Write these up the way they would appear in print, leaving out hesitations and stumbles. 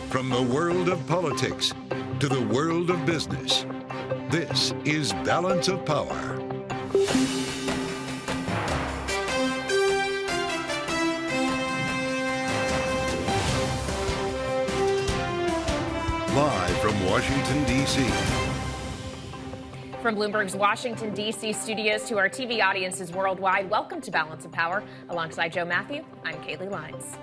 From the world of politics to the world of business, this is Balance of Power. Live from Washington, D.C. From Bloomberg's Washington, D.C. studios to our TV audiences worldwide, welcome to Balance of Power. Alongside Joe Matthew, I'm Kaylee Lyons.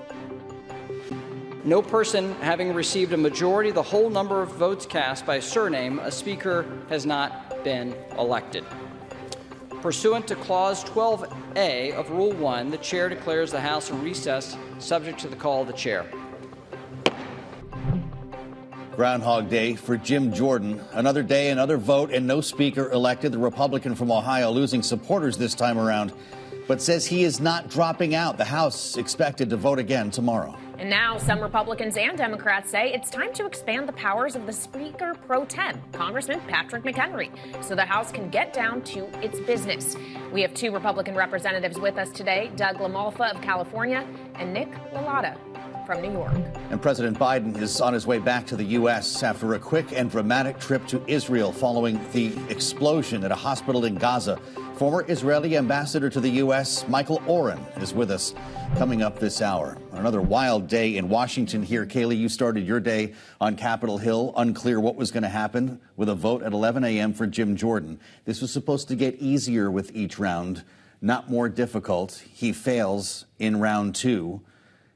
No person having received a majority of the whole number of votes cast by surname, a speaker has not been elected. Pursuant to Clause 12A of Rule 1, the chair declares the House in recess, subject to the call of the chair. Groundhog Day for Jim Jordan. Another day, another vote, and no speaker elected. The Republican from Ohio losing supporters this time around, but says he is not dropping out. The House expected to vote again tomorrow. And now some Republicans and Democrats say it's time to expand the powers of the Speaker pro tem, Congressman Patrick McHenry, so the House can get down to its business. We have two Republican representatives with us today, Doug LaMalfa of California and Nick LaLota from New York. And President Biden is on his way back to the U.S. after a quick and dramatic trip to Israel following the explosion at a hospital in Gaza. Former Israeli ambassador to the U.S., Michael Oren, is with us coming up this hour. Another wild day in Washington here. Kaylee, you started your day on Capitol Hill. Unclear what was going to happen with a vote at 11 a.m. for Jim Jordan. This was supposed to get easier with each round, not more difficult. He fails in round two.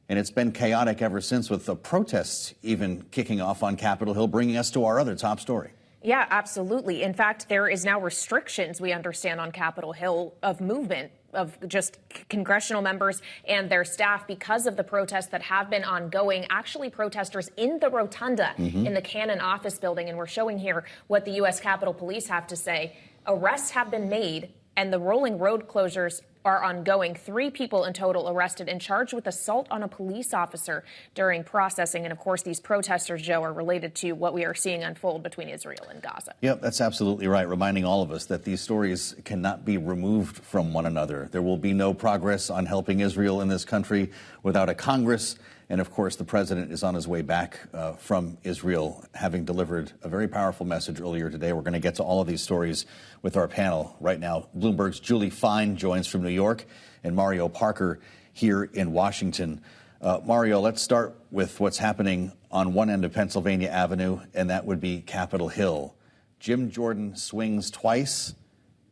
And it's been chaotic ever since, with the protests even kicking off on Capitol Hill, bringing us to our other top story. Yeah, absolutely. In fact, there is now restrictions, we understand, on Capitol Hill of movement of just congressional members and their staff because of the protests that have been ongoing. Actually, protesters in the rotunda in the Cannon office building. And we're showing here what the U.S. Capitol Police have to say. Arrests have been made and the rolling road closures are ongoing. 3 people in total arrested and charged with assault on a police officer during processing. And of course, these protesters, Joe, are related to what we are seeing unfold between Israel and Gaza. Yep, that's absolutely right. Reminding all of us that these stories cannot be removed from one another. There will be no progress on helping Israel in this country without a Congress. And of course, the president is on his way back from Israel, having delivered a very powerful message earlier today. We're going to get to all of these stories with our panel right now. Bloomberg's Julie Fine joins from New York, and Mario Parker here in Washington. Mario, let's start with what's happening on one end of Pennsylvania Avenue, and that would be Capitol Hill. Jim Jordan swings twice,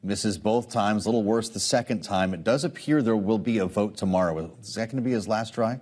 misses both times, a little worse the second time. It does appear there will be a vote tomorrow. Is that going to be his last try?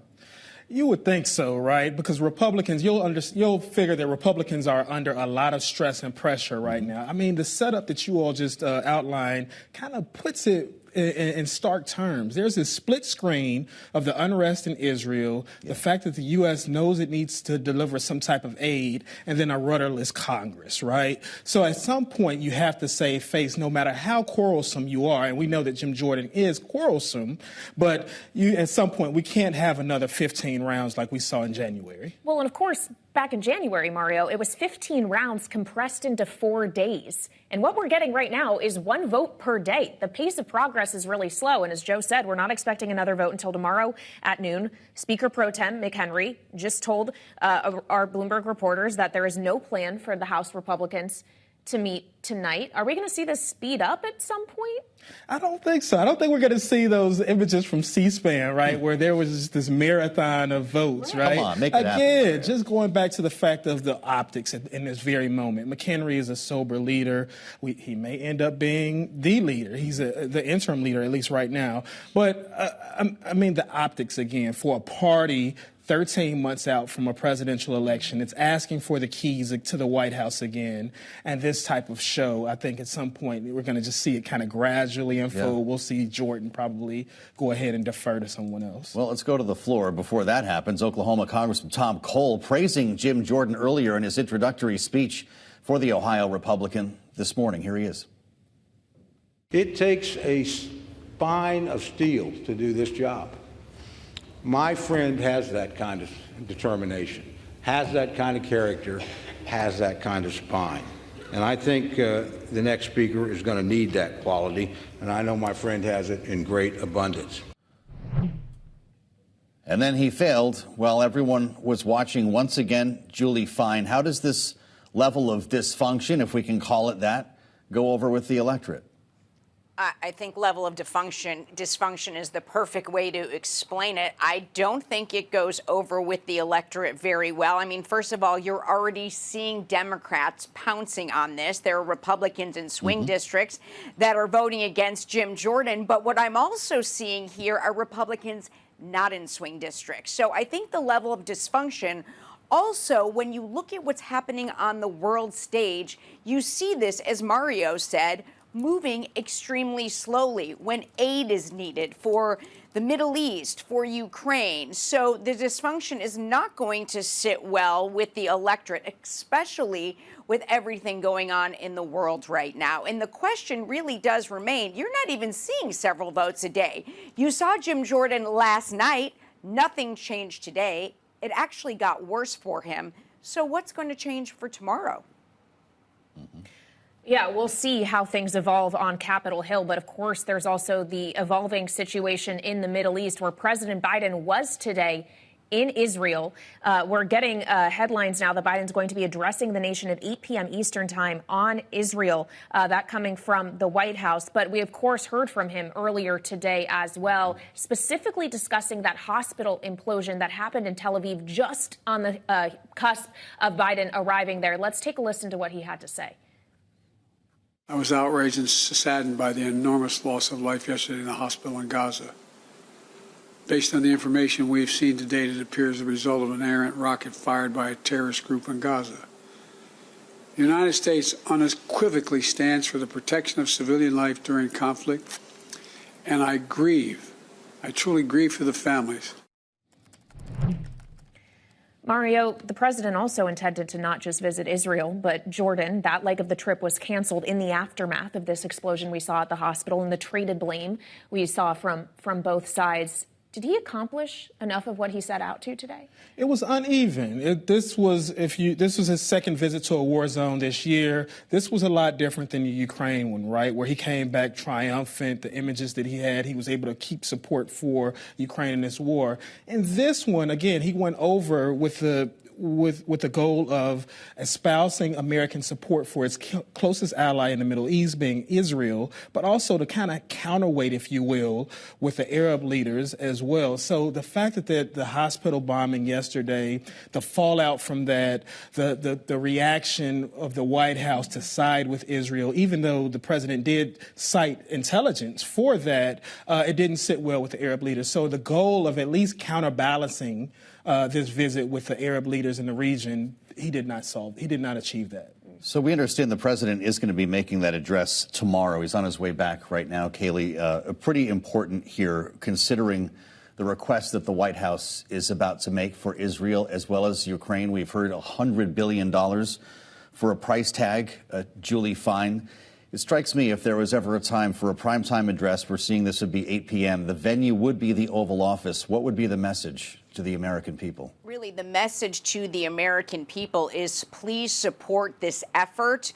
You would think so, right? Because Republicans, you'll figure that Republicans are under a lot of stress and pressure right now. I mean, the setup that you all just outlined kind of puts it in stark terms. There's this split screen of the unrest in Israel, the fact that the U.S. knows it needs to deliver some type of aid, and then a rudderless Congress, right? So at some point, you have to save face, no matter how quarrelsome you are. And we know that Jim Jordan is quarrelsome, but at some point, we can't have another 15 rounds like we saw in January. Well, and of course, back in January, Mario, it was 15 rounds compressed into 4 days. And what we're getting right now is 1 vote per day. The pace of progress is really slow. And as Joe said, we're not expecting another vote until tomorrow at noon. Speaker pro tem McHenry just told our Bloomberg reporters that there is no plan for the House Republicans to meet tonight. Are we going to see this speed up at some point? I don't think so. I don't think we're going to see those images from C-SPAN, right, where there was just this marathon of votes, right? Come on, make it happen. Again, just going back to the fact of the optics in this very moment. McHenry is a sober leader. He may end up being the leader. He's the interim leader, at least right now. But, I mean, the optics, again, for a party 13 months out from a presidential election. It's asking for the keys to the White House again. And this type of show, I think at some point we're going to just see it kind of gradually unfold. Yeah. We'll see Jordan probably go ahead and defer to someone else. Well, let's go to the floor. Before that happens, Oklahoma Congressman Tom Cole praising Jim Jordan earlier in his introductory speech for the Ohio Republican this morning. Here he is. It takes a spine of steel to do this job. My friend has that kind of determination, has that kind of character, has that kind of spine. And I think the next speaker is going to need that quality, and I know my friend has it in great abundance. And then he failed while everyone was watching once again. Julie Fine, how does this level of dysfunction, if we can call it that, go over with the electorate? I think level of dysfunction is the perfect way to explain it. I don't think it goes over with the electorate very well. I mean, first of all, you're already seeing Democrats pouncing on this. There are Republicans in swing districts that are voting against Jim Jordan. But what I'm also seeing here are Republicans not in swing districts. So I think the level of dysfunction. Also, when you look at what's happening on the world stage, you see this, as Mario said, moving extremely slowly when aid is needed for the Middle East, for Ukraine. So the dysfunction is not going to sit well with the electorate, especially with everything going on in the world right now. And the question really does remain, you're not even seeing several votes a day. You saw Jim Jordan last night. Nothing changed today. It actually got worse for him. So what's going to change for tomorrow? Yeah, we'll see how things evolve on Capitol Hill. But of course, there's also the evolving situation in the Middle East where President Biden was today in Israel. We're getting headlines now that Biden's going to be addressing the nation at 8 p.m. Eastern time on Israel, that coming from the White House. But we, of course, heard from him earlier today as well, specifically discussing that hospital implosion that happened in Tel Aviv just on the cusp of Biden arriving there. Let's take a listen to what he had to say. I was outraged and saddened by the enormous loss of life yesterday in the hospital in Gaza. Based on the information we've seen to date, it appears the result of an errant rocket fired by a terrorist group in Gaza. The United States unequivocally stands for the protection of civilian life during conflict, and I truly grieve for the families. Mario, the president also intended to not just visit Israel, but Jordan. That leg of the trip was canceled in the aftermath of this explosion we saw at the hospital and the traded blame we saw from both sides. Did he accomplish enough of what he set out to today? It was uneven. This was his second visit to a war zone this year. This was a lot different than the Ukraine one, right? Where he came back triumphant, the images that he had, he was able to keep support for Ukraine in this war. And this one, again, he went over with the goal of espousing American support for its closest ally in the Middle East, being Israel, but also to kind of counterweight, if you will, with the Arab leaders as well. So the fact that the hospital bombing yesterday, the fallout from that, the reaction of the White House to side with Israel, even though the president did cite intelligence for that, it didn't sit well with the Arab leaders. So the goal of at least counterbalancing this visit with the Arab leaders in the region, he did not achieve that. So we understand the president is going to be making that address tomorrow. He's on his way back right now, Kaylee. Pretty important here, considering the request that the White House is about to make for Israel as well as Ukraine. We've heard $100 billion for a price tag. Julie Fine. It strikes me if there was ever a time for a primetime address, we're seeing this would be 8 p.m. The venue would be the Oval Office. What would be the message to the American people? Really, the message to the American people is please support this effort.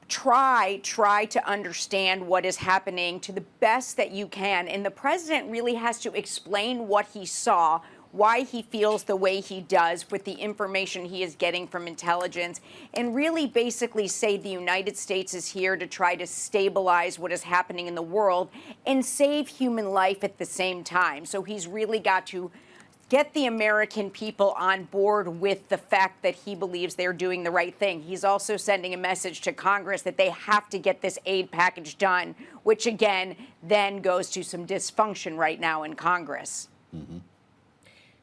Try to understand what is happening to the best that you can. And the president really has to explain what he saw, why he feels the way he does with the information he is getting from intelligence, and really basically say the United States is here to try to stabilize what is happening in the world and save human life at the same time. So he's really got to get the American people on board with the fact that he believes they're doing the right thing. He's also sending a message to Congress that they have to get this aid package done, which again then goes to some dysfunction right now in Congress. Mm-hmm.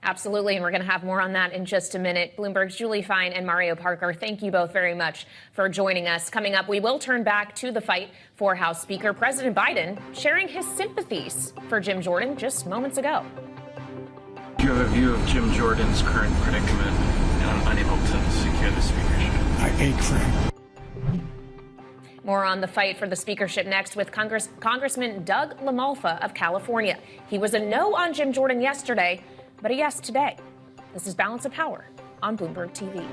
Absolutely, and we're going to have more on that in just a minute. Bloomberg's Julie Fine and Mario Parker, thank you both very much for joining us. Coming up, we will turn back to the fight for House Speaker. President Biden sharing his sympathies for Jim Jordan just moments ago. Do you have a view of Jim Jordan's current predicament and unable to secure the speakership? I ache for him. More on the fight for the speakership next with Congressman Doug LaMalfa of California. He was a no on Jim Jordan yesterday, but a yes today. This is Balance of Power on Bloomberg TV.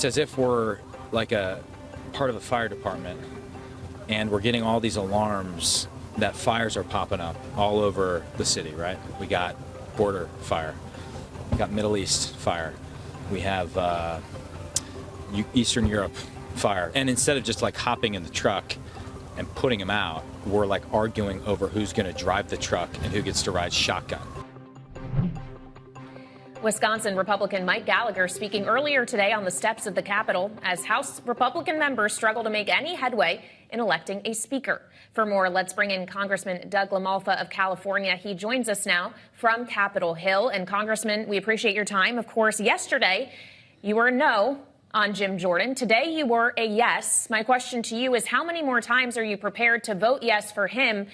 it's as if we're like a part of the fire department, and we're getting all these alarms that fires are popping up all over the city, right? We got border fire, we got Middle East fire, we have Eastern Europe fire. And instead of just like hopping in the truck and putting them out, we're like arguing over who's going to drive the truck and who gets to ride shotgun. Wisconsin Republican Mike Gallagher speaking earlier today on the steps of the Capitol as House Republican members struggle to make any headway in electing a speaker. For more, let's bring in Congressman Doug LaMalfa of California. He joins us now from Capitol Hill. And Congressman, we appreciate your time. Of course, yesterday you were a no on Jim Jordan. Today you were a yes. My question to you is, how many more times are you prepared to vote yes for him,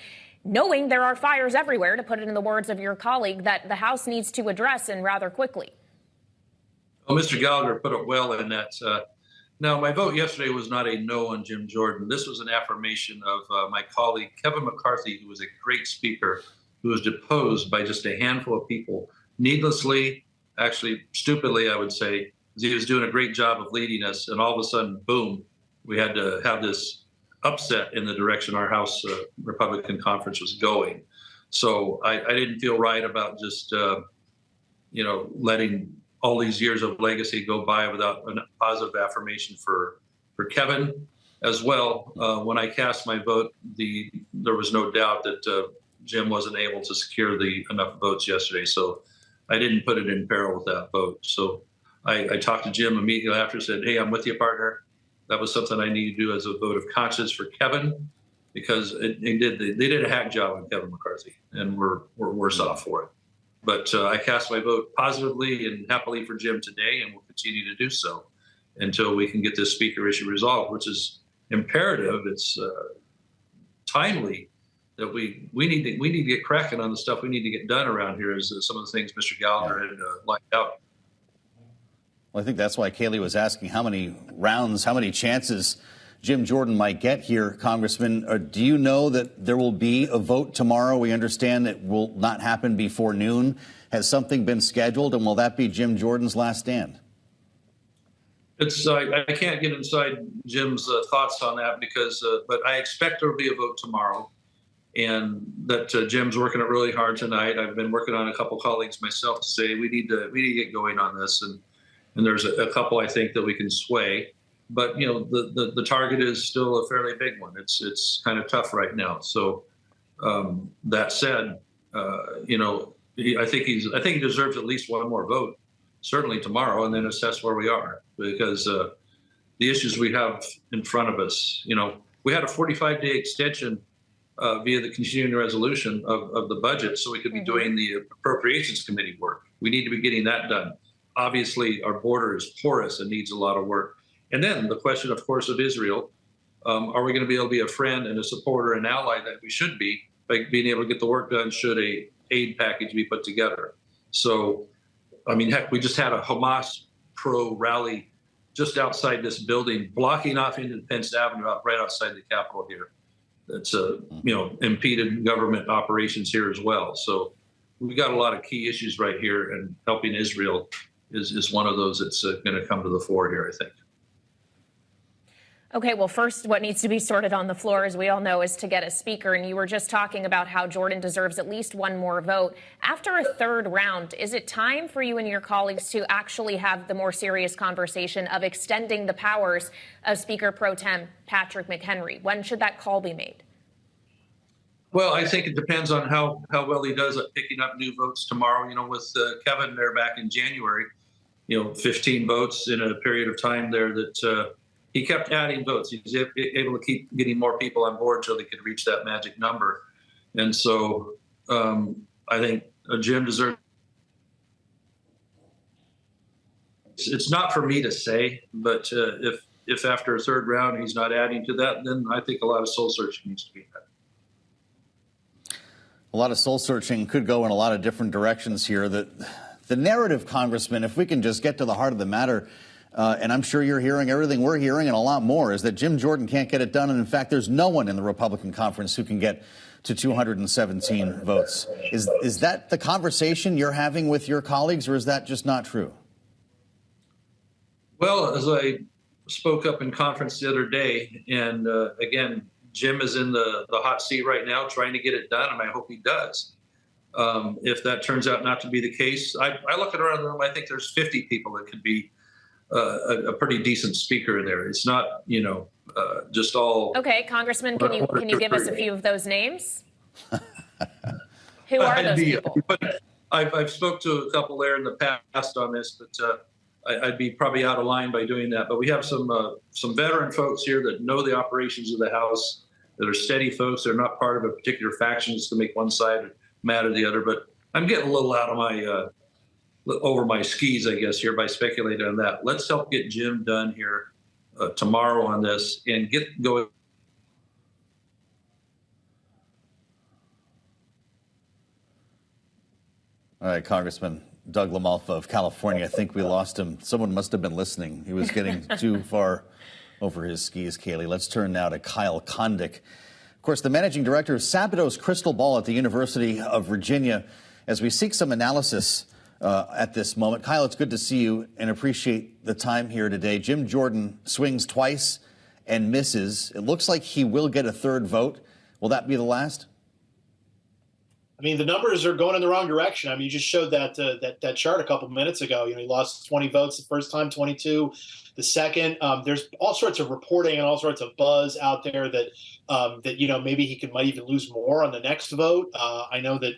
knowing there are fires everywhere, to put it in the words of your colleague, that the House needs to address and rather quickly? Well, Mr. Gallagher put it well in that. Now, my vote yesterday was not a no on Jim Jordan. This was an affirmation of my colleague, Kevin McCarthy, who was a great speaker, who was deposed by just a handful of people, needlessly, actually stupidly, I would say. He was doing a great job of leading us, and all of a sudden, boom, we had to have this upset in the direction our House Republican conference was going. So I didn't feel right about just, letting all these years of legacy go by without a positive affirmation for Kevin as well. When I cast my vote, there was no doubt that Jim wasn't able to secure enough votes yesterday. So I didn't put it in peril with that vote. So I talked to Jim immediately after, said, hey, I'm with you, partner. That was something I needed to do as a vote of conscience for Kevin, because they did a hack job on Kevin McCarthy, and we're worse off for it. But I cast my vote positively and happily for Jim today, and will continue to do so until we can get this speaker issue resolved, which is imperative. It's timely that we need to get cracking on the stuff we need to get done around here, as some of the things Mr. Gallagher had lined out. Well, I think that's why Kayleigh was asking how many rounds, how many chances Jim Jordan might get here, Congressman. Do you know that there will be a vote tomorrow? We understand it will not happen before noon. Has something been scheduled, and will that be Jim Jordan's last stand? I can't get inside Jim's thoughts on that but I expect there will be a vote tomorrow, and that Jim's working it really hard tonight. I've been working on a couple colleagues myself to say we need to get going on this, and there's a couple I think that we can sway. But the target is still a fairly big one. It's kind of tough right now. So that said, I think he deserves at least one more vote, certainly tomorrow, and then assess where we are, because the issues we have in front of us. We had a 45-day extension via the continuing resolution of the budget, so we could be doing the Appropriations Committee work. We need to be getting that done. Obviously, our border is porous and needs a lot of work. And then the question, of course, of Israel. Are we going to be able to be a friend and a supporter and ally that we should be by being able to get the work done should a aid package be put together? So, heck, we just had a Hamas pro rally just outside this building, blocking off Independence Avenue right outside the Capitol here. That's, impeded government operations here as well. So we got a lot of key issues right here, and helping Israel is one of those that's going to come to the fore here, I think. Okay, well, first, what needs to be sorted on the floor, as we all know, is to get a speaker. And you were just talking about how Jordan deserves at least one more vote. After a third round, is it time for you and your colleagues to actually have the more serious conversation of extending the powers of Speaker Pro Tem Patrick McHenry? When should that call be made? Well, I think it depends on how well he does at picking up new votes tomorrow. With Kevin there back in January, 15 votes in a period of time there that he kept adding votes. He was able to keep getting more people on board until they could reach that magic number. And so I think Jim deserves. It's not for me to say, but if after a third round he's not adding to that, then I think a lot of soul searching needs to be done. A lot of soul searching could go in a lot of different directions here. The narrative, Congressman, if we can just get to the heart of the matter, and I'm sure you're hearing everything we're hearing and a lot more, is that Jim Jordan can't get it done. And in fact, there's no one in the Republican conference who can get to 217 votes. Is that the conversation you're having with your colleagues, or is that just not true? Well, as I spoke up in conference the other day, and again, Jim is in the hot seat right now trying to get it done, and I hope he does. If that turns out not to be the case, I look around the room, I think there's 50 people that could be a pretty decent speaker there. It's not, just all. Okay, Congressman, can you give us a few of those names? Who are those people? I've spoke to a couple there in the past on this, but I'd be probably out of line by doing that. But we have some veteran folks here that know the operations of the House, that are steady folks. They're not part of a particular faction just to make one side mad or the other. But I'm getting a little out of my over my skis, I guess, here by speculating on that. Let's help get Jim done here tomorrow on this and get going. All right, Congressman Doug LaMalfa of California. I think we lost him. Someone must have been listening. He was getting too far over his skis, Kaylee. Let's turn now to Kyle Kondik. Of course, the managing director of Sabato's Crystal Ball at the University of Virginia. As we seek some analysis at this moment. Kyle, it's good to see you and appreciate the time here today. Jim Jordan swings twice and misses. It looks like he will get a third vote. Will that be the last? I mean, the numbers are going in the wrong direction. I mean, you just showed that chart a couple minutes ago. He lost 20 votes the first time, 22 the second. There's all sorts of reporting and all sorts of buzz out there that maybe he might even lose more on the next vote. I know that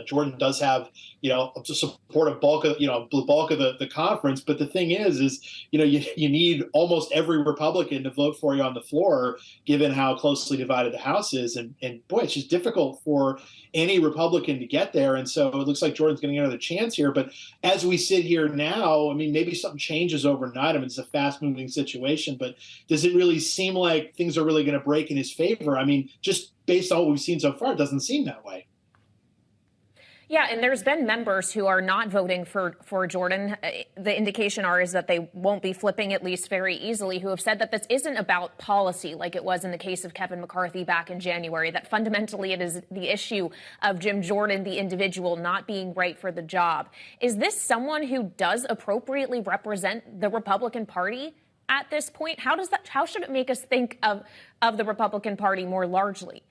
Jordan does have to support a bulk of the conference, but the thing is you need almost every Republican to vote for you on the floor, given how closely divided the House is, and boy, it's just difficult for any Republican to get there. And so it looks like Jordan's going to get another chance here. But as we sit here now, I mean, maybe something changes overnight. I mean, it's a fast-moving situation, but does it really seem like things are really going to break in his favor? I mean, just based on what we've seen so far, it doesn't seem that way. Yeah, and there's been members who are not voting for Jordan. The indication is that they won't be flipping, at least very easily, who have said that this isn't about policy like it was in the case of Kevin McCarthy back in January, that fundamentally it is the issue of Jim Jordan, the individual, not being right for the job. Is this someone who does appropriately represent the Republican Party at this point? How should it make us think of the Republican Party more largely?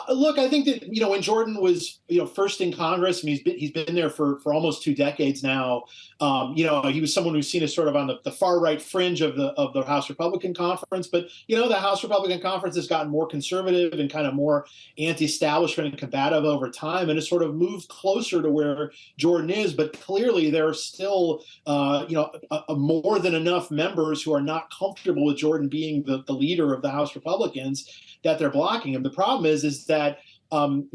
Look, I think that, when Jordan was, first in Congress, I mean, he's been there for almost 2 decades now. He was someone who's seen as sort of on the far right fringe of the House Republican Conference. But, the House Republican Conference has gotten more conservative and kind of more anti-establishment and combative over time, and has sort of moved closer to where Jordan is. But clearly there are still, more than enough members who are not comfortable with Jordan being the leader of the House Republicans, that they're blocking him. The problem is that Congressman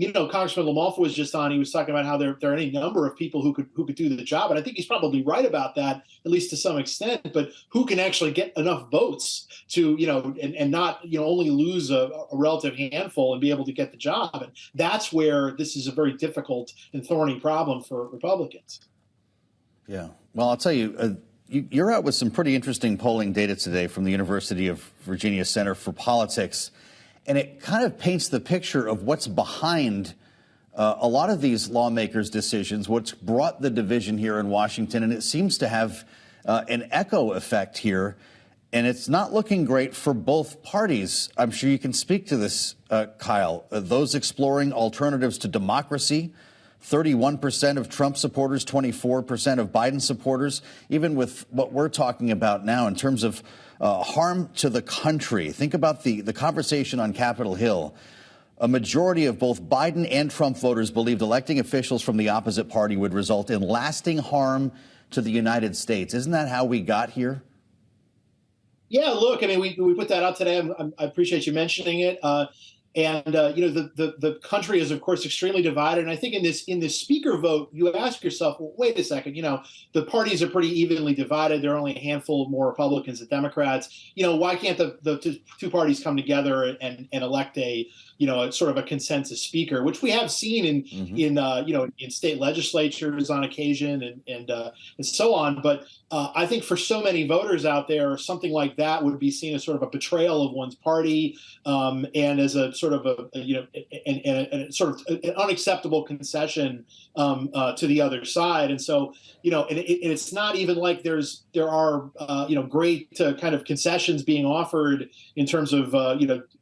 LaMalfa was just on. He was talking about how there are any number of people who could do the job, and I think he's probably right about that, at least to some extent. But who can actually get enough votes to and not only lose a relative handful and be able to get the job? And that's where this is a very difficult and thorny problem for Republicans. Yeah. Well, I'll tell you. You're out with some pretty interesting polling data today from the University of Virginia Center for Politics. And it kind of paints the picture of what's behind a lot of these lawmakers' decisions, what's brought the division here in Washington. And it seems to have an echo effect here. And it's not looking great for both parties. I'm sure you can speak to this, Kyle. Those exploring alternatives to democracy, 31% of Trump supporters, 24% of Biden supporters, even with what we're talking about now in terms of harm to the country. Think about the conversation on Capitol Hill. A majority of both Biden and Trump voters believed electing officials from the opposite party would result in lasting harm to the United States. Isn't that how we got here? Yeah, look, I mean, we put that out today. I appreciate you mentioning it. The country is, of course, extremely divided. And I think in this speaker vote, you ask yourself, well, wait a second, the parties are pretty evenly divided. There are only a handful more Republicans than Democrats. Why can't the two parties come together and elect a sort of a consensus speaker, which we have seen in state legislatures on occasion and so on. But I think for so many voters out there, something like that would be seen as sort of a betrayal of one's party and as a sort of and sort of an unacceptable concession to the other side. And so, and it's not even like there are great kind of concessions being offered in terms of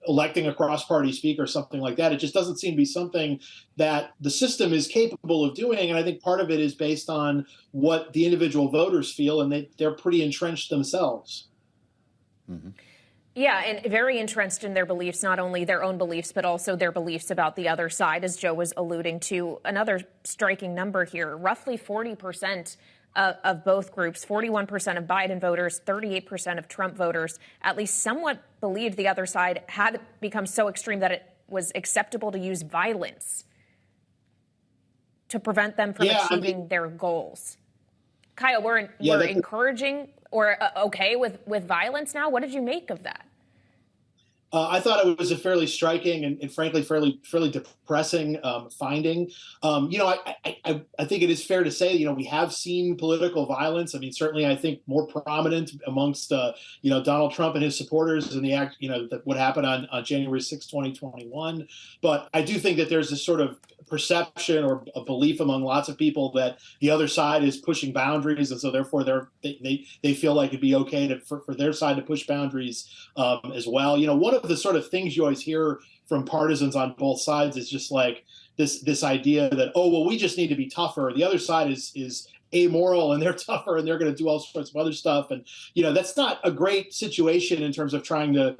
electing a cross-party speaker or something like that. It just doesn't seem to be something that the system is capable of doing. And I think part of it is based on what the individual voters feel, and they're pretty entrenched themselves. Mm-hmm. Yeah, and very entrenched in their beliefs, not only their own beliefs, but also their beliefs about the other side, as Joe was alluding to. Another striking number here, roughly 40% of both groups, 41% of Biden voters, 38% of Trump voters, at least somewhat believed the other side had become so extreme that it was acceptable to use violence to prevent them from achieving their goals. Kyle, we're encouraging or okay with violence now. What did you make of that? I thought it was a fairly striking and frankly fairly depressing finding. I think it is fair to say we have seen political violence. I mean, certainly I think more prominent amongst Donald Trump and his supporters in the what happened on January 6, 2021. But I do think that there's this sort of perception or a belief among lots of people that the other side is pushing boundaries, and so therefore they feel like it'd be okay for their side to push boundaries as well. One of the sort of things you always hear from partisans on both sides is just like this idea that, oh, well, we just need to be tougher. The other side is amoral and they're tougher and they're going to do all sorts of other stuff. And, that's not a great situation in terms of trying to,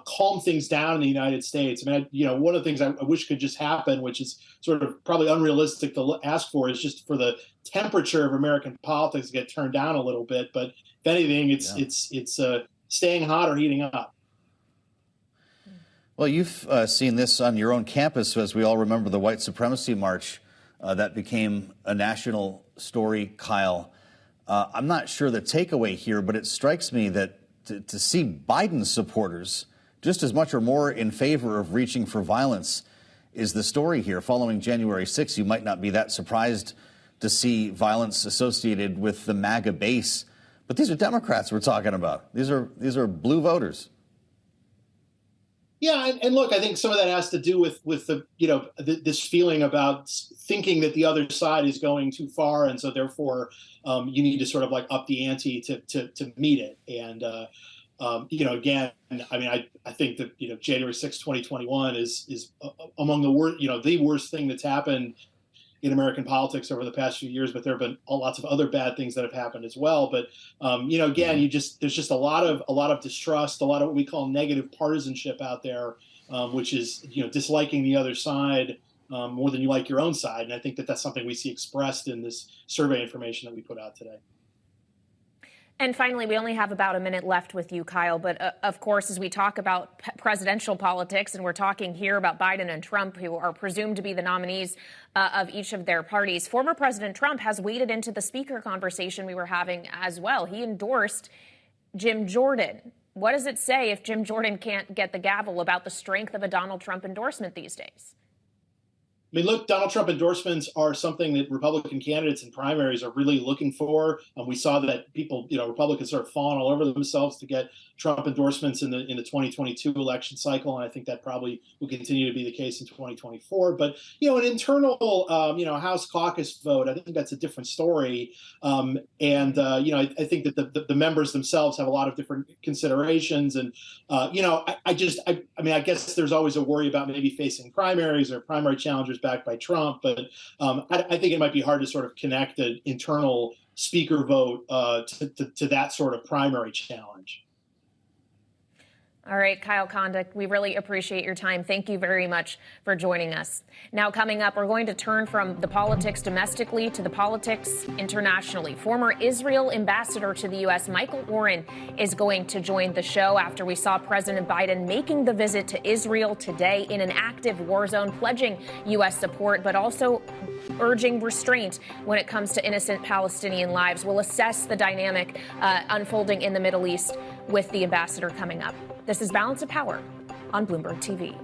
calm things down in the United States. I mean, one of the things I wish could just happen, which is sort of probably unrealistic to ask for, is just for the temperature of American politics to get turned down a little bit. But if anything, it's staying hot or heating up. Well, you've seen this on your own campus, as we all remember the white supremacy march that became a national story, Kyle. I'm not sure the takeaway here, but it strikes me that to see Biden supporters just as much or more in favor of reaching for violence is the story here. Following January 6th, you might not be that surprised to see violence associated with the MAGA base. But these are Democrats we're talking about. These are blue voters. Yeah, and look, I think some of that has to do with the this feeling about thinking that the other side is going too far, and so therefore you need to sort of like up the ante to meet it. And again, I mean, I think that January 6, 2021 is among the worst, the worst thing that's happened in American politics over the past few years, but there have been lots of other bad things that have happened as well. But again, there's just a lot of distrust, a lot of what we call negative partisanship out there, which is disliking the other side more than you like your own side. And I think that's something we see expressed in this survey information that we put out today. And finally, we only have about a minute left with you, Kyle. But of course, as we talk about presidential politics, and we're talking here about Biden and Trump, who are presumed to be the nominees of each of their parties, former President Trump has waded into the speaker conversation we were having as well. He endorsed Jim Jordan. What does it say if Jim Jordan can't get the gavel about the strength of a Donald Trump endorsement these days? I mean, look, Donald Trump endorsements are something that Republican candidates in primaries are really looking for. We saw that people, Republicans sort of falling all over themselves to get Trump endorsements in the 2022 election cycle, and I think that probably will continue to be the case in 2024. But an internal, House caucus vote, I think that's a different story. I think that the members themselves have a lot of different considerations, and I guess there's always a worry about maybe facing primaries or primary challengers backed by Trump, but I think it might be hard to sort of connect an internal speaker vote to that sort of primary challenge. All right, Kyle Kondik, we really appreciate your time. Thank you very much for joining us. Now, coming up, we're going to turn from the politics domestically to the politics internationally. Former Israel ambassador to the U.S., Michael Oren, is going to join the show after we saw President Biden making the visit to Israel today in an active war zone, pledging U.S. support, but also urging restraint when it comes to innocent Palestinian lives. We'll assess the dynamic unfolding in the Middle East with the ambassador coming up. This is Balance of Power on Bloomberg TV.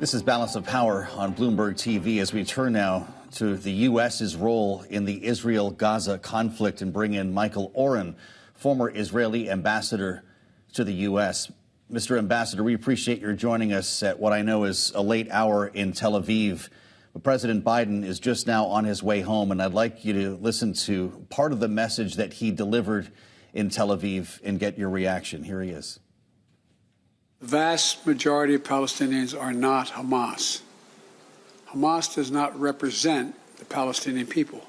This is Balance of Power on Bloomberg TV as we turn now to the U.S.'s role in the Israel-Gaza conflict and bring in Michael Oren, former Israeli ambassador to the U.S. Mr. Ambassador, we appreciate your joining us at what I know is a late hour in Tel Aviv. But President Biden is just now on his way home, and I'd like you to listen to part of the message that he delivered in Tel Aviv and get your reaction. Here he is. The vast majority of Palestinians are not Hamas. Hamas does not represent the Palestinian people.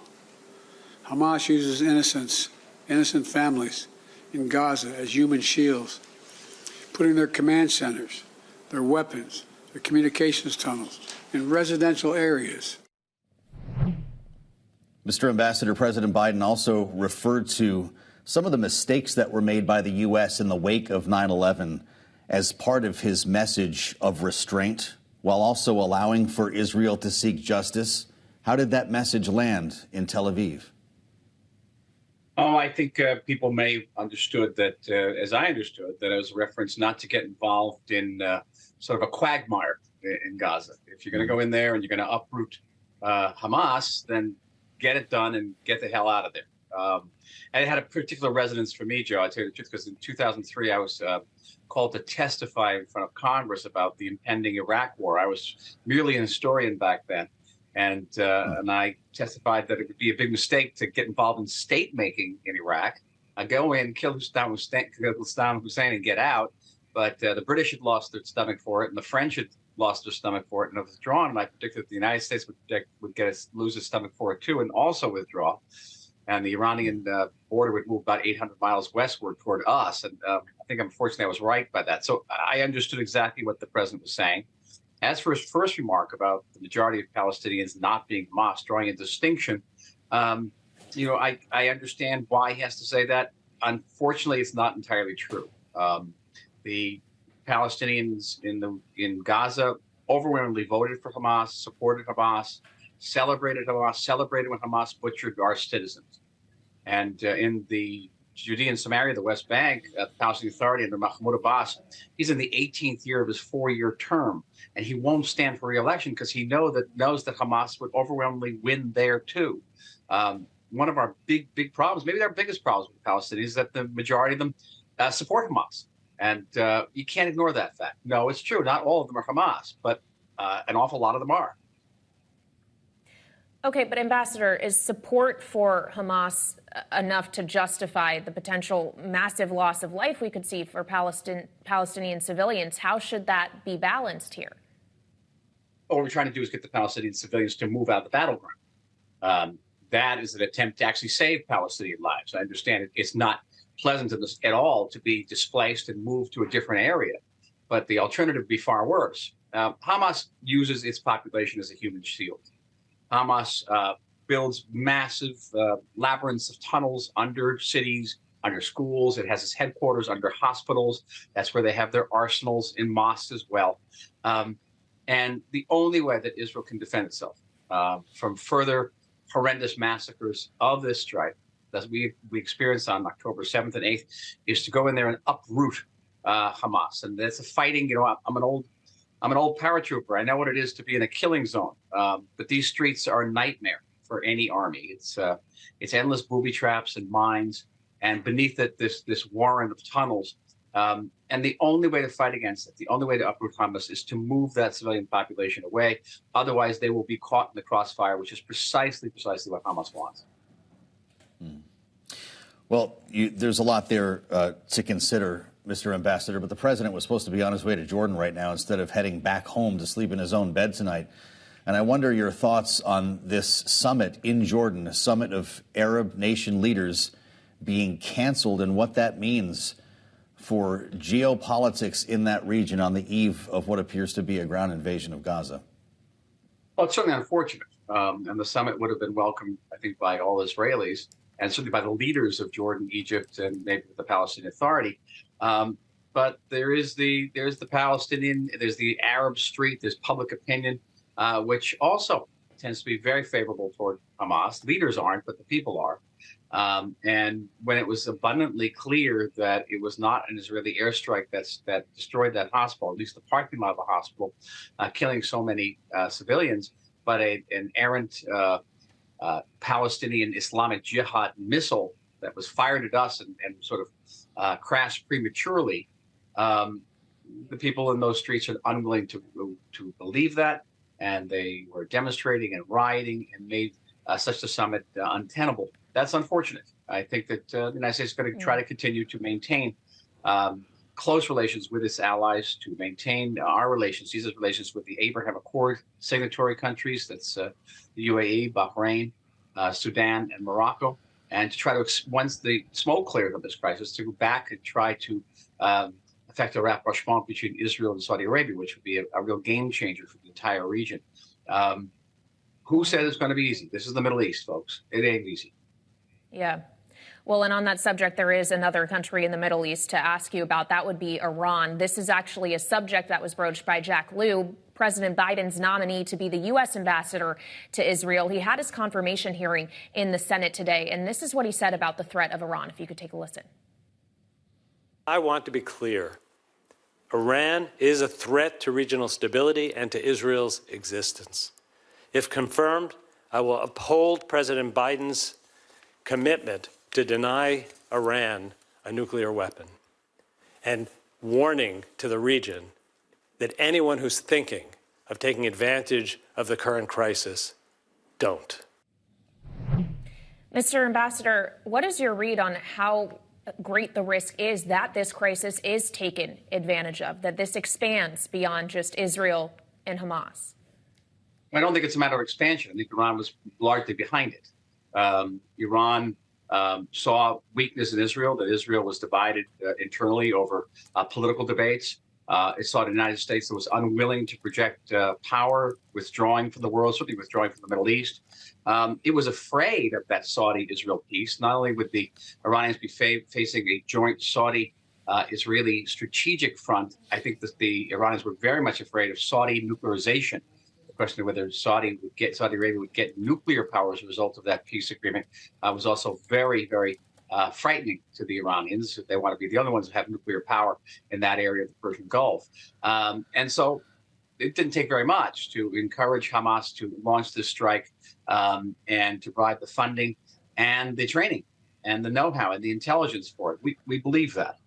Hamas uses innocent families in Gaza as human shields, putting their command centers, their weapons, their communications tunnels in residential areas. Mr. Ambassador, President Biden also referred to some of the mistakes that were made by the U.S. in the wake of 9/11 as part of his message of restraint, while also allowing for Israel to seek justice. How did that message land in Tel Aviv? Oh, I think people may have understood that, as I understood, that it was a reference not to get involved in sort of a quagmire in Gaza. If you're going to go in there and you're going to uproot Hamas, then get it done and get the hell out of there. And it had a particular resonance for me, Joe, I'll tell you the truth, because in 2003, I was called to testify in front of Congress about the impending Iraq war. I was merely an historian back then. And I testified that it would be a big mistake to get involved in state making in Iraq. Go in, kill Saddam Hussein and get out. But the British had lost their stomach for it, and the French had lost their stomach for it and have withdrawn. And I predicted that the United States would lose its stomach for it too, and also withdraw. And the Iranian border would move about 800 miles westward toward us. And I think, unfortunately, I was right by that. So I understood exactly what the president was saying. As for his first remark about the majority of Palestinians not being Hamas, drawing a distinction, I understand why he has to say that. Unfortunately, it's not entirely true. The Palestinians in Gaza overwhelmingly voted for Hamas, supported Hamas, celebrated when Hamas butchered our citizens. And in the Judea and Samaria, the West Bank, the Palestinian Authority under Mahmoud Abbas, he's in the 18th year of his 4-year term, and he won't stand for re-election because he knows that Hamas would overwhelmingly win there too. One of our big problems, maybe our biggest problems with the Palestinians, is that the majority of them support Hamas, and you can't ignore that fact. No, it's true. Not all of them are Hamas, but an awful lot of them are. Okay, but Ambassador, is support for Hamas enough to justify the potential massive loss of life we could see for Palestinian civilians? How should that be balanced here? What we're trying to do is get the Palestinian civilians to move out of the battleground. That is an attempt to actually save Palestinian lives. I understand it's not pleasant at all to be displaced and moved to a different area, but the alternative would be far worse. Hamas uses its population as a human shield. Hamas builds massive labyrinths of tunnels under cities, under schools. It has its headquarters under hospitals. That's where they have their arsenals in mosques as well. And the only way that Israel can defend itself from further horrendous massacres of this strife that we experienced on October 7th and 8th is to go in there and uproot Hamas. And that's a fighting, I'm an old paratrooper. I know what it is to be in a killing zone. But these streets are a nightmare for any army. It's endless booby traps and mines, and beneath it, this warren of tunnels. And the only way to fight against it, the only way to uproot Hamas, is to move that civilian population away. Otherwise, they will be caught in the crossfire, which is precisely what Hamas wants. Well, there's a lot there to consider, Mr. Ambassador, but the president was supposed to be on his way to Jordan right now instead of heading back home to sleep in his own bed tonight. And I wonder your thoughts on this summit in Jordan, a summit of Arab nation leaders being canceled, and what that means for geopolitics in that region on the eve of what appears to be a ground invasion of Gaza. Well, it's certainly unfortunate. And the summit would have been welcomed, I think, by all Israelis, and certainly by the leaders of Jordan, Egypt, and maybe the Palestinian Authority. But there's the Palestinian, there's the Arab street, there's public opinion, which also tends to be very favorable toward Hamas. Leaders aren't, but the people are. And when it was abundantly clear that it was not an Israeli airstrike that destroyed that hospital, at least the parking lot of the hospital, killing so many civilians, but an errant Palestinian Islamic Jihad missile that was fired at us and sort of crashed prematurely, the people in those streets are unwilling to believe that, and they were demonstrating and rioting and made such a summit untenable. That's unfortunate. I think that the United States is going to try to continue to maintain close relations with its allies, to maintain our relations, these relations with the Abraham Accord signatory countries, that's the UAE, Bahrain, Sudan, and Morocco, and to try to, once the smoke clears of this crisis, to go back and try to affect a rapprochement between Israel and Saudi Arabia, which would be a real game changer for the entire region. Who said it's going to be easy? This is the Middle East, folks. It ain't easy. Yeah. Well, and on that subject, there is another country in the Middle East to ask you about. That would be Iran. This is actually a subject that was broached by Jack Lew, President Biden's nominee to be the U.S. ambassador to Israel. He had his confirmation hearing in the Senate today, and this is what he said about the threat of Iran, if you could take a listen. I want to be clear. Iran is a threat to regional stability and to Israel's existence. If confirmed, I will uphold President Biden's commitment to deny Iran a nuclear weapon, and warning to the region that anyone who's thinking of taking advantage of the current crisis, don't. Mr. Ambassador, what is your read on how great the risk is that this crisis is taken advantage of, that this expands beyond just Israel and Hamas? I don't think it's a matter of expansion. I think Iran was largely behind it. Iran saw weakness in Israel, that Israel was divided internally over political debates. It saw the United States that was unwilling to project power, withdrawing from the world, certainly withdrawing from the Middle East. It was afraid of that Saudi-Israel peace. Not only would the Iranians be facing a joint Saudi-Israeli strategic front, I think that the Iranians were very much afraid of Saudi nuclearization. The question of whether Saudi Arabia would get nuclear power as a result of that peace agreement was also very, very frightening to the Iranians. They want to be the only ones that have nuclear power in that area of the Persian Gulf. And so it didn't take very much to encourage Hamas to launch this strike and to provide the funding and the training and the know-how and the intelligence for it. We believe that.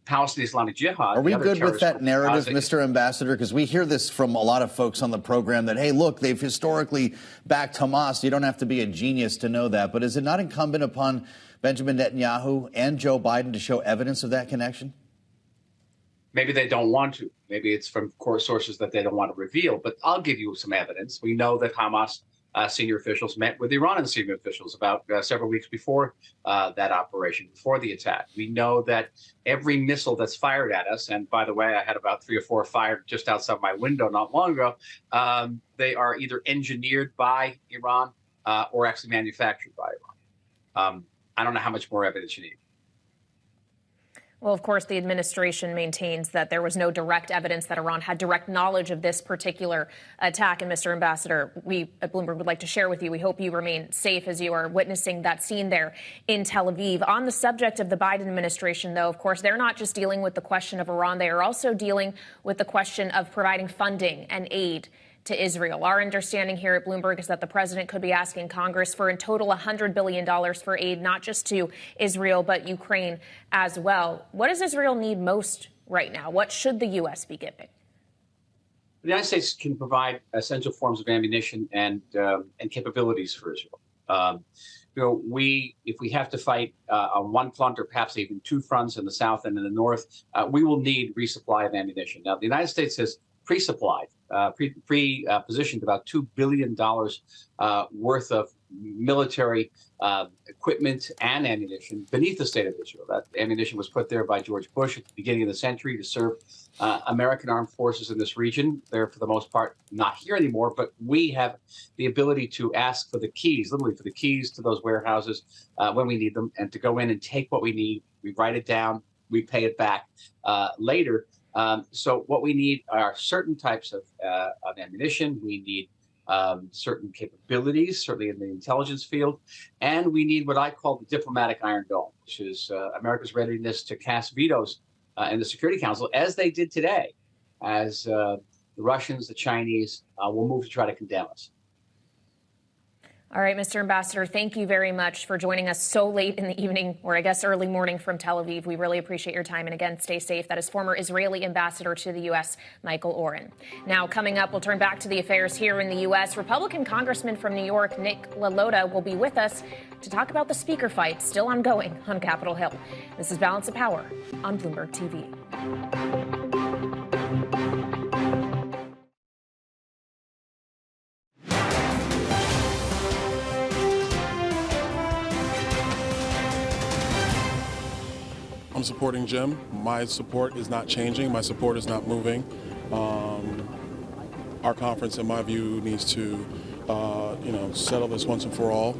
Palestinian Islamic Jihad. Are we good with that narrative, Mr. Ambassador? Because we hear this from a lot of folks on the program that, hey, look, they've historically backed Hamas. You don't have to be a genius to know that. But is it not incumbent upon Benjamin Netanyahu and Joe Biden to show evidence of that connection? Maybe they don't want to. Maybe it's from core sources that they don't want to reveal. But I'll give you some evidence. We know that Hamas senior officials met with Iranian senior officials about several weeks before that operation, before the attack. We know that every missile that's fired at us, and by the way, I had about 3 or 4 fired just outside my window not long ago, they are either engineered by Iran or actually manufactured by Iran. I don't know how much more evidence you need. Well, of course, the administration maintains that there was no direct evidence that Iran had direct knowledge of this particular attack. And Mr. Ambassador, we at Bloomberg would like to share with you, we hope you remain safe as you are witnessing that scene there in Tel Aviv. On the subject of the Biden administration, though, of course, they're not just dealing with the question of Iran. They are also dealing with the question of providing funding and aid to Israel. Our understanding here at Bloomberg is that the president could be asking Congress for in total $100 billion for aid, not just to Israel, but Ukraine as well. What does Israel need most right now? What should the U.S. be giving? The United States can provide essential forms of ammunition and capabilities for Israel. If we have to fight on one front or perhaps even 2 fronts in the south and in the north, we will need resupply of ammunition. Now, the United States has pre-supplied, pre-positioned about $2 billion worth of military equipment and ammunition beneath the state of Israel. That ammunition was put there by George Bush at the beginning of the century to serve American armed forces in this region. They're, for the most part, not here anymore, but we have the ability to ask for the keys, literally for the keys to those warehouses when we need them, and to go in and take what we need. We write it down, we pay it back later. So what we need are certain types of ammunition. We need certain capabilities, certainly in the intelligence field. And we need what I call the diplomatic Iron Dome, which is America's readiness to cast vetoes in the Security Council, as they did today, as the Russians, the Chinese will move to try to condemn us. All right, Mr. Ambassador, thank you very much for joining us so late in the evening, or I guess early morning from Tel Aviv. We really appreciate your time. And again, stay safe. That is former Israeli ambassador to the U.S., Michael Oren. Now, coming up, we'll turn back to the affairs here in the U.S. Republican Congressman from New York, Nick LaLota, will be with us to talk about the speaker fight still ongoing on Capitol Hill. This is Balance of Power on Bloomberg TV. I'm supporting Jim. My support is not changing. My support is not moving. Our conference, in my view, needs to, settle this once and for all.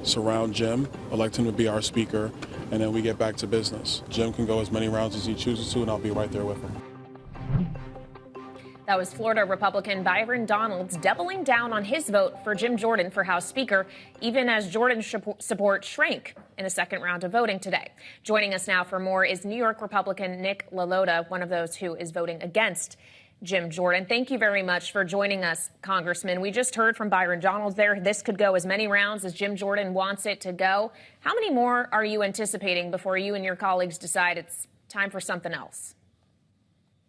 Surround Jim, elect him to be our speaker, and then we get back to business. Jim can go as many rounds as he chooses to, and I'll be right there with him. That was Florida Republican Byron Donalds doubling down on his vote for Jim Jordan for House Speaker, even as Jordan's support shrank in the second round of voting today. Joining us now for more is New York Republican Nick LaLota, one of those who is voting against Jim Jordan. Thank you very much for joining us, Congressman. We just heard from Byron Donalds there. This could go as many rounds as Jim Jordan wants it to go. How many more are you anticipating before you and your colleagues decide it's time for something else?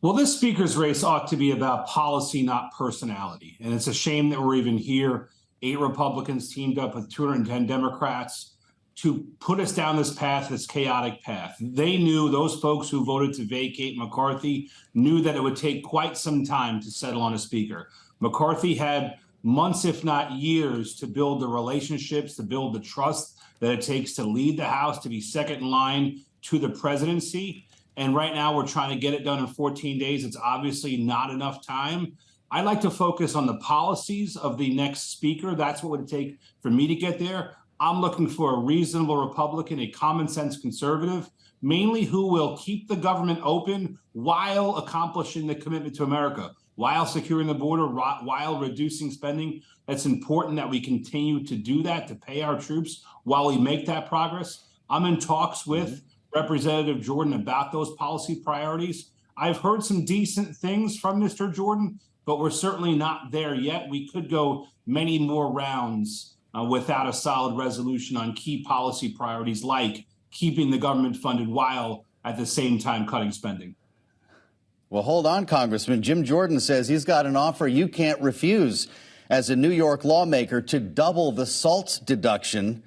Well, this speaker's race ought to be about policy, not personality. And it's a shame that we're even here. 8 Republicans teamed up with 210 Democrats to put us down this path, this chaotic path. They knew, those folks who voted to vacate McCarthy knew that it would take quite some time to settle on a speaker. McCarthy had months, if not years, to build the relationships, to build the trust that it takes to lead the House, to be second in line to the presidency. And right now we're trying to get it done in 14 days. It's obviously not enough time. I'd like to focus on the policies of the next speaker. That's what it would take for me to get there. I'm looking for a reasonable Republican, a common sense conservative, mainly who will keep the government open while accomplishing the commitment to America, while securing the border, while reducing spending. It's important that we continue to do that, to pay our troops while we make that progress. I'm in talks with Representative Jordan about those policy priorities. I've heard some decent things from Mr. Jordan, but we're certainly not there yet. We could go many more rounds without a solid resolution on key policy priorities like keeping the government funded while at the same time cutting spending. Well, hold on, Congressman. Jim Jordan says he's got an offer you can't refuse as a New York lawmaker to double the SALT deduction,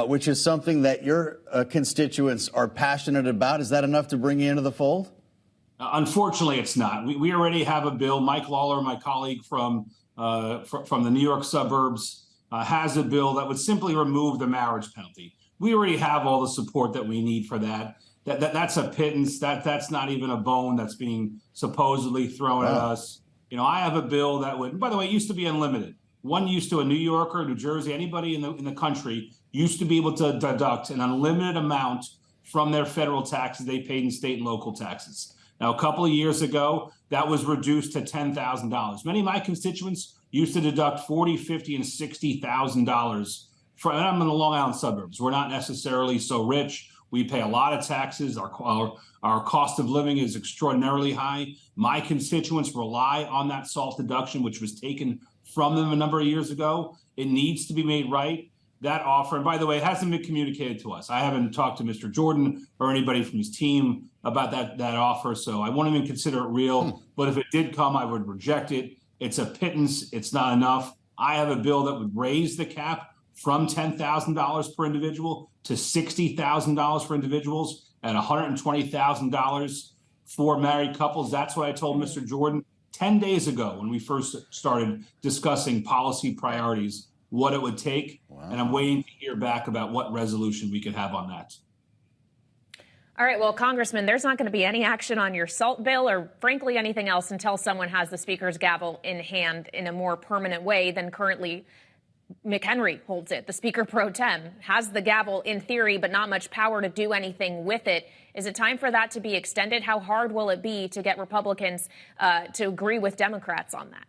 which is something that your constituents are passionate about. Is that enough to bring you into the fold? Unfortunately, it's not. We already have a bill. Mike Lawler, my colleague from the New York suburbs, has a bill that would simply remove the marriage penalty. We already have all the support that we need for that. That's a pittance. That's not even a bone that's being supposedly thrown at us. You know, I have a bill that would, by the way, it used to be unlimited. One used to, a New Yorker, New Jersey, anybody in the country used to be able to deduct an unlimited amount from their federal taxes they paid in state and local taxes. Now, a couple of years ago, that was reduced to $10,000. Many of my constituents used to deduct $40,000, $50,000, and $60,000. And I'm in the Long Island suburbs. We're not necessarily so rich. We pay a lot of taxes. Our cost of living is extraordinarily high. My constituents rely on that SALT deduction, which was taken from them a number of years ago. It needs to be made right. That offer, and by the way, it hasn't been communicated to us. I haven't talked to Mr. Jordan or anybody from his team about that offer, so I won't even consider it real. But if it did come, I would reject it. It's a pittance. It's not enough. I have a bill that would raise the cap from $10,000 per individual to $60,000 for individuals and $120,000 for married couples. That's what I told Mr. Jordan 10 days ago when we first started discussing policy priorities, what it would take. Wow. And I'm waiting to hear back about what resolution we could have on that. All right, well, Congressman, there's not going to be any action on your SALT bill or, frankly, anything else until someone has the Speaker's gavel in hand in a more permanent way than currently McHenry holds it. The Speaker pro tem has the gavel in theory, but not much power to do anything with it. Is it time for that to be extended? How hard will it be to get Republicans to agree with Democrats on that?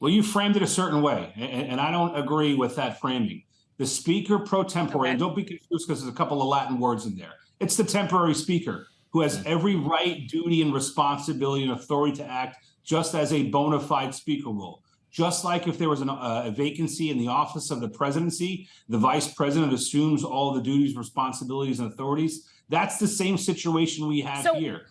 Well, you framed it a certain way, and I don't agree with that framing. The speaker pro tempore, and don't be confused because there's a couple of Latin words in there. It's the temporary speaker who has every right, duty, and responsibility and authority to act just as a bona fide speaker will. Just like if there was a vacancy in the office of the presidency, the vice president assumes all the duties, responsibilities, and authorities. That's the same situation we have here.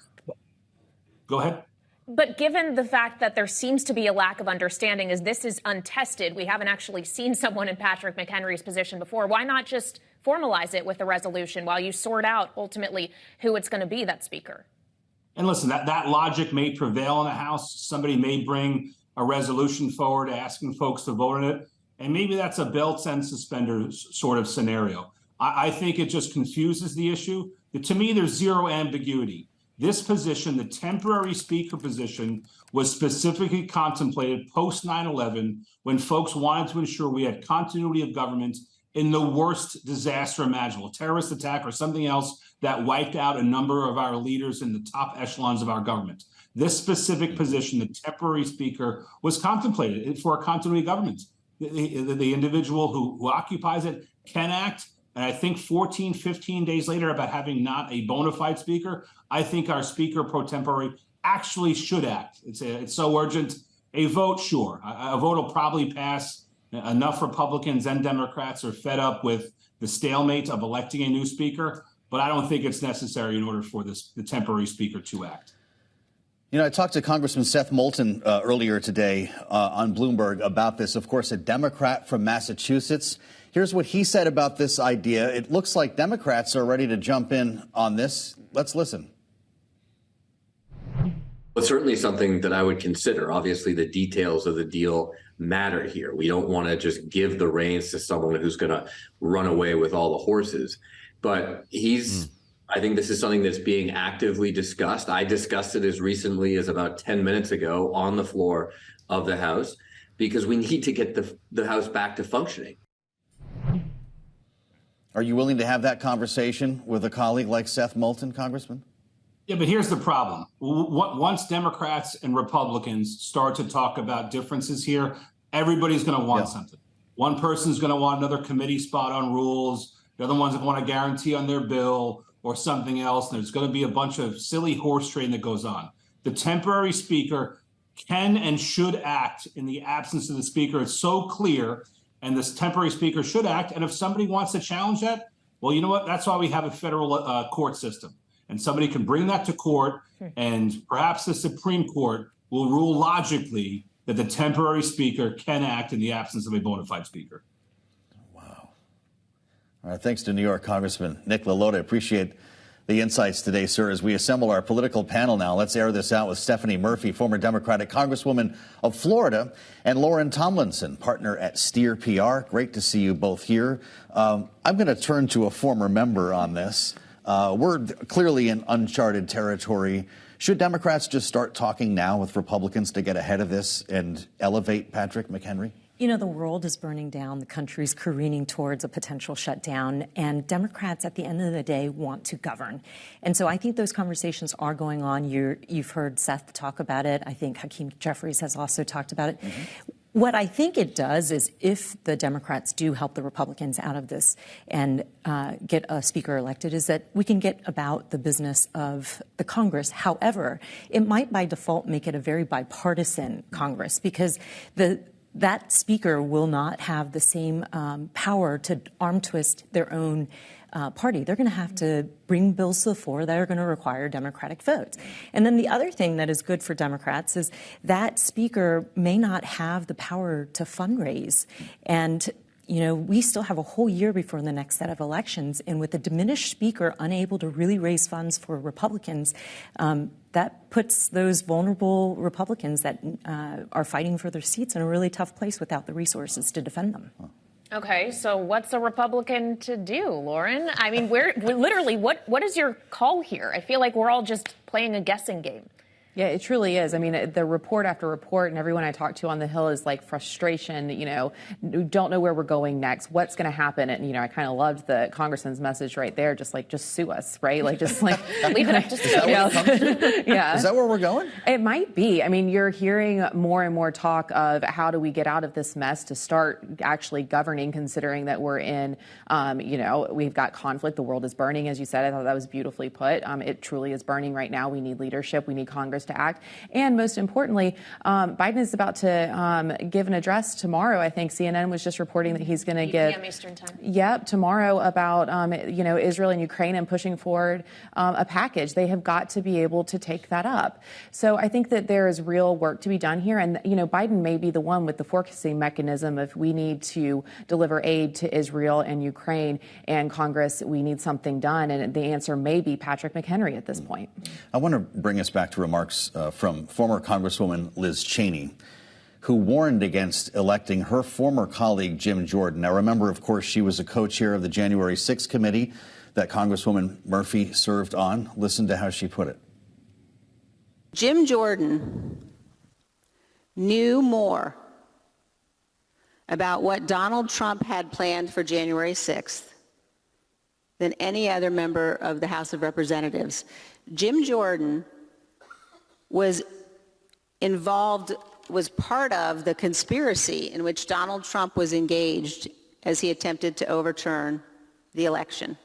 Go ahead. But given the fact that there seems to be a lack of understanding, as this is untested, we haven't actually seen someone in Patrick McHenry's position before. Why not just formalize it with a resolution while you sort out ultimately who it's going to be, that speaker? And listen, that logic may prevail in the House. Somebody may bring a resolution forward asking folks to vote on it. And maybe that's a belts and suspenders sort of scenario. I think it just confuses the issue. To me, there's zero ambiguity. This position, the temporary speaker position, was specifically contemplated post 9/11 when folks wanted to ensure we had continuity of government in the worst disaster imaginable, a terrorist attack or something else that wiped out a number of our leaders in the top echelons of our government. This specific position, the temporary speaker, was contemplated for a continuity of government. The individual who occupies it can act. And I think 14, 15 days later, about having not a bona fide speaker, I think our speaker pro tempore actually should act. It's so urgent. A vote, sure. A vote will probably pass. Enough Republicans and Democrats are fed up with the stalemate of electing a new speaker, but I don't think it's necessary in order for the temporary speaker to act. You know, I talked to Congressman Seth Moulton earlier today on Bloomberg about this. Of course, a Democrat from Massachusetts. Here's what he said about this idea. It looks like Democrats are ready to jump in on this. Let's listen. It's certainly something that I would consider. Obviously, the details of the deal matter here. We don't want to just give the reins to someone who's going to run away with all the horses. But I think this is something that's being actively discussed. I discussed it as recently as about 10 minutes ago on the floor of the House, because we need to get the House back to functioning. Are you willing to have that conversation with a colleague like Seth Moulton, Congressman? Yeah, but here's the problem. Once Democrats and Republicans start to talk about differences here, everybody's going to want something. One person's going to want another committee spot on rules. The other one's going to want a guarantee on their bill or something else. There's going to be a bunch of silly horse trading that goes on. The temporary speaker can and should act in the absence of the speaker. It's so clear, and this temporary speaker should act. And if somebody wants to challenge that, well, you know what? That's why we have a federal court system. And somebody can bring that to court, and perhaps the Supreme Court will rule logically that the temporary speaker can act in the absence of a bona fide speaker. Wow. All right, thanks to New York Congressman Nick LaLota. Appreciate the insights today, sir. As we assemble our political panel now, let's air this out with Stephanie Murphy, former Democratic Congresswoman of Florida, and Lauren Tomlinson, partner at Steer PR. Great to see you both here. I'm going to turn to a former member on this. We're clearly in uncharted territory. Should Democrats just start talking now with Republicans to get ahead of this and elevate Patrick McHenry? You know, the world is burning down. The country's careening towards a potential shutdown. And Democrats, at the end of the day, want to govern. And so I think those conversations are going on. You've heard Seth talk about it. I think Hakeem Jeffries has also talked about it. What I think it does is, if the Democrats do help the Republicans out of this and get a speaker elected, is that we can get about the business of the Congress. However, it might by default make it a very bipartisan Congress, because that speaker will not have the same power to arm twist their own party. They're going to have to bring bills to the floor that are going to require Democratic votes. And then the other thing that is good for Democrats is that speaker may not have the power to fundraise. And, you know, we still have a whole year before the next set of elections. And with a diminished speaker unable to really raise funds for Republicans, that puts those vulnerable Republicans that are fighting for their seats in a really tough place without the resources to defend them. Okay, so what's a Republican to do, Lauren? I mean, we're literally, what is your call here? I feel like we're all just playing a guessing game. Yeah, it truly is. I mean, the report after report, and everyone I talk to on the Hill is like frustration, don't know where we're going next, what's going to happen. And, I kind of loved the congressman's message right there, just sue us, right? Leave it up to sue us. Yeah. Is that where we're going? It might be. I mean, you're hearing more and more talk of how do we get out of this mess to start actually governing, considering that we're in, we've got conflict. The world is burning, as you said. I thought that was beautifully put. It truly is burning right now. We need leadership. We need Congress to act. And most importantly, Biden is about to give an address tomorrow. I think CNN was just reporting that he's going to give 8 p.m. Eastern time. Yep, tomorrow about Israel and Ukraine and pushing forward a package. They have got to be able to take that up. So I think that there is real work to be done here. And Biden may be the one with the forecasting mechanism if we need to deliver aid to Israel and Ukraine, and Congress, we need something done. And the answer may be Patrick McHenry at this point. I want to bring us back to remarks from former Congresswoman Liz Cheney, who warned against electing her former colleague Jim Jordan. Now, remember, of course, she was a co-chair of the January 6th committee that Congresswoman Murphy served on. Listen to how she put it. Jim Jordan knew more about what Donald Trump had planned for January 6th than any other member of the House of Representatives. Jim Jordan was part of the conspiracy in which Donald Trump was engaged as he attempted to overturn the election.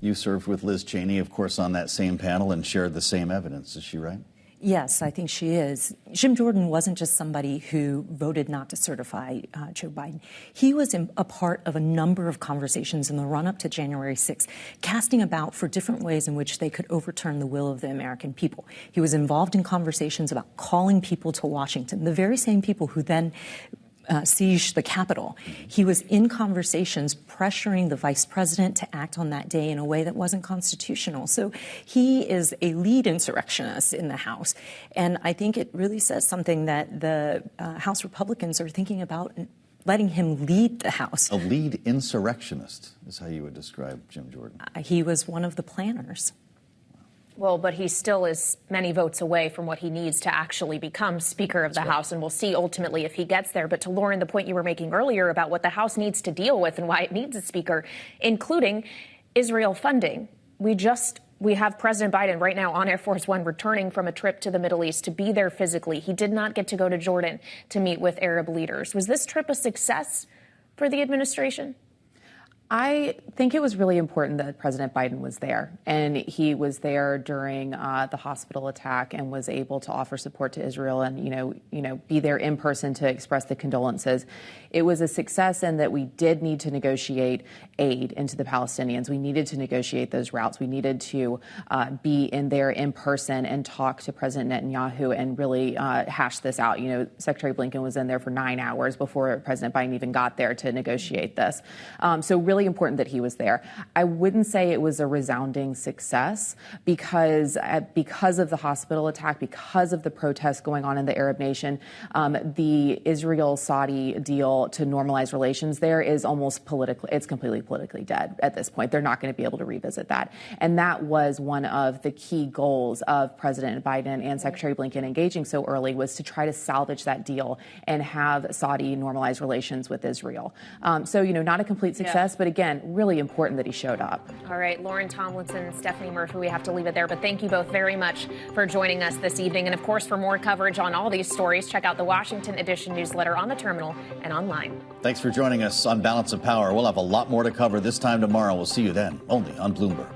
You served with Liz Cheney, of course, on that same panel and shared the same evidence. Is she right? Yes, I think she is. Jim Jordan wasn't just somebody who voted not to certify Joe Biden. He was a part of a number of conversations in the run-up to January 6th, casting about for different ways in which they could overturn the will of the American people. He was involved in conversations about calling people to Washington, the very same people who then sieged the Capitol. He was in conversations pressuring the vice president to act on that day in a way that wasn't constitutional. So he is a lead insurrectionist in the House. And I think it really says something that the House Republicans are thinking about letting him lead the House. A lead insurrectionist is how you would describe Jim Jordan. He was one of the planners. Well, but he still is many votes away from what he needs to actually become Speaker of the House, and we'll see ultimately if he gets there. But to Lauren, the point you were making earlier about what the House needs to deal with and why it needs a Speaker, including Israel funding. We have President Biden right now on Air Force One returning from a trip to the Middle East to be there physically. He did not get to go to Jordan to meet with Arab leaders. Was this trip a success for the administration? I think it was really important that President Biden was there, and he was there during the hospital attack and was able to offer support to Israel and, be there in person to express the condolences. It was a success in that we did need to negotiate aid into the Palestinians. We needed to negotiate those routes. We needed to be in there in person and talk to President Netanyahu and really hash this out. Secretary Blinken was in there for 9 hours before President Biden even got there to negotiate this. So really important that he was there. I wouldn't say it was a resounding success because of the hospital attack, because of the protests going on in the Arab nation, the Israel-Saudi deal to normalize relations there is it's completely politically dead at this point. They're not going to be able to revisit that. And that was one of the key goals of President Biden and Secretary Blinken engaging so early, was to try to salvage that deal and have Saudi normalize relations with Israel. So, not a complete success, but again, really important that he showed up. All right, Lauren Tomlinson, Stephanie Murphy, we have to leave it there, but thank you both very much for joining us this evening. And of course, for more coverage on all these stories, check out the Washington Edition newsletter on the terminal and online. Thanks for joining us on Balance of Power. We'll have a lot more to cover this time tomorrow. We'll see you then, only on Bloomberg.